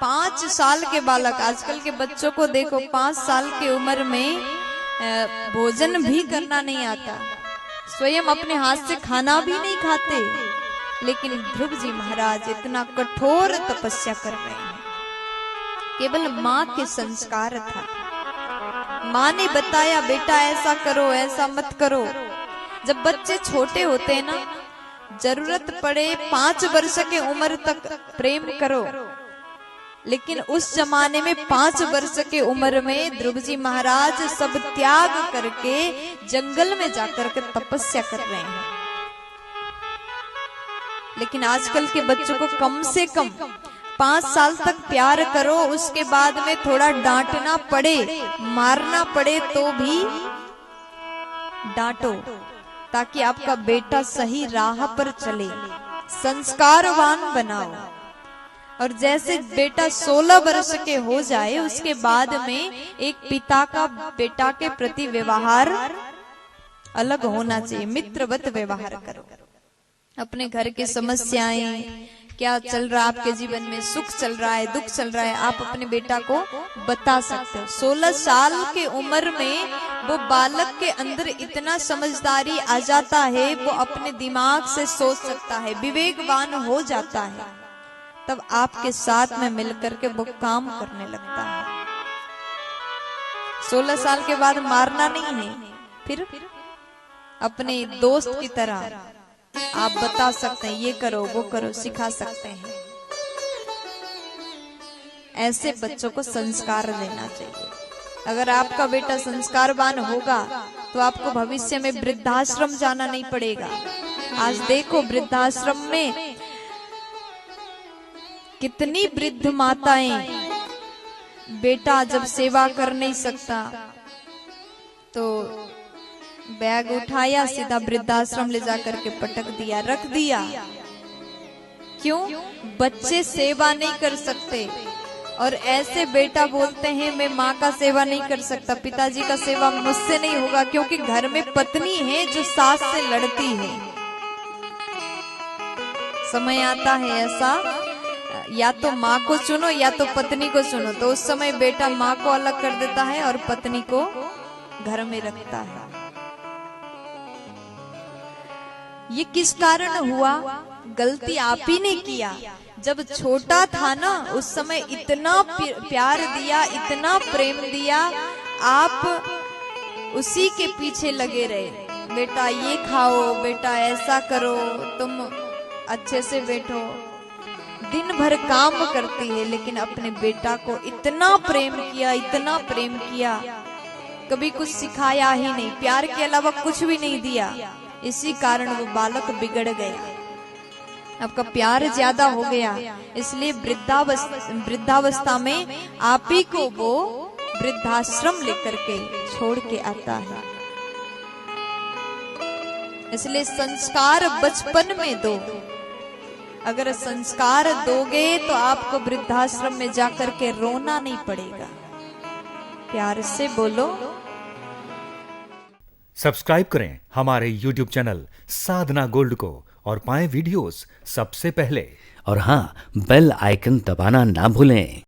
5 साल के बालक, आजकल के बच्चों को देखो 5 साल की उम्र में भोजन भी करना नहीं आता, स्वयं अपने हाथ से खाना भी नहीं खाते, लेकिन ध्रुव जी महाराज इतना कठोर तपस्या कर रहे हैं। केवल माँ के संस्कार था, माँ ने बताया बेटा ऐसा करो ऐसा मत करो। जब बच्चे छोटे होते हैं ना, जरूरत पड़े 5 वर्ष के उम्र तक प्रेम करो, लेकिन उस जमाने में 5 वर्ष के उम्र में ध्रुव जी महाराज सब त्याग करके जंगल में जाकर के तपस्या कर रहे हैं। लेकिन आजकल के बच्चों को कम से कम 5 साल तक प्यार करो, उसके बाद में थोड़ा डांटना पड़े, मारना पड़े तो भी डांटो, ताकि आपका बेटा सही राह पर चले, संस्कारवान बनाओ। और जैसे बेटा 16 वर्ष के हो जाए, उसके बाद में एक पिता का बेटा के प्रति व्यवहार अलग होना चाहिए, मित्रवत व्यवहार करो। अपने घर की समस्याएं क्या चल रहा है, आपके जीवन में सुख चल रहा है दुख चल रहा है, आप अपने बेटा को बता सकते हो। 16 साल की उम्र में वो बालक के अंदर इतना समझदारी आ जाता है, वो अपने दिमाग से सोच सकता है, विवेकवान हो जाता है, तब आपके साथ में मिलकर के वो काम करने लगता है। 16 साल के बाद मारना नहीं है, फिर अपने दोस्त की तरह आप बता सकते हैं, ये करो वो करो, सिखा सकते हैं। ऐसे बच्चों को संस्कार देना चाहिए। अगर आपका बेटा संस्कारवान होगा तो आपको भविष्य में वृद्धाश्रम जाना नहीं पड़ेगा। आज देखो वृद्धाश्रम में कितनी वृद्ध माताएं, बेटा जब सेवा कर नहीं सकता तो बैग उठाया, सीधा वृद्धाश्रम ले जाकर के पटक दिया, रख दिया। क्यों? बच्चे सेवा नहीं कर सकते, और ऐसे बेटा बोलते हैं मैं माँ का सेवा नहीं कर सकता, पिताजी का सेवा मुझसे नहीं होगा, क्योंकि घर में पत्नी है जो सास से लड़ती है। समय आता है ऐसा, या तो माँ को चुनो या तो पत्नी को चुनो, तो उस समय बेटा माँ को अलग कर देता है और पत्नी को घर में रखता है। ये किस कारण हुआ? गलती आप ही ने किया। जब छोटा था ना, उस समय इतना प्यार दिया, इतना प्रेम दिया, आप उसी के पीछे लगे रहे, बेटा ये खाओ, बेटा ऐसा करो, तुम अच्छे से बैठो। दिन भर काम करती है, लेकिन अपने बेटा को इतना प्रेम किया, इतना प्रेम किया, कभी कुछ सिखाया ही नहीं, प्यार के अलावा कुछ भी नहीं दिया। इसी कारण वो बालक बिगड़ गया, आपका प्यार ज्यादा हो गया, इसलिए वृद्धावस्था में आप ही को वो वृद्धाश्रम लेकर के छोड़ के आता है। इसलिए संस्कार बचपन में दो। अगर संस्कार दोगे तो आपको वृद्धाश्रम में जाकर के रोना नहीं पड़ेगा। प्यार से बोलो। सब्सक्राइब करें हमारे YouTube चैनल साधना गोल्ड को और पाएं वीडियोस सबसे पहले। और हाँ, बेल आइकन दबाना ना भूलें।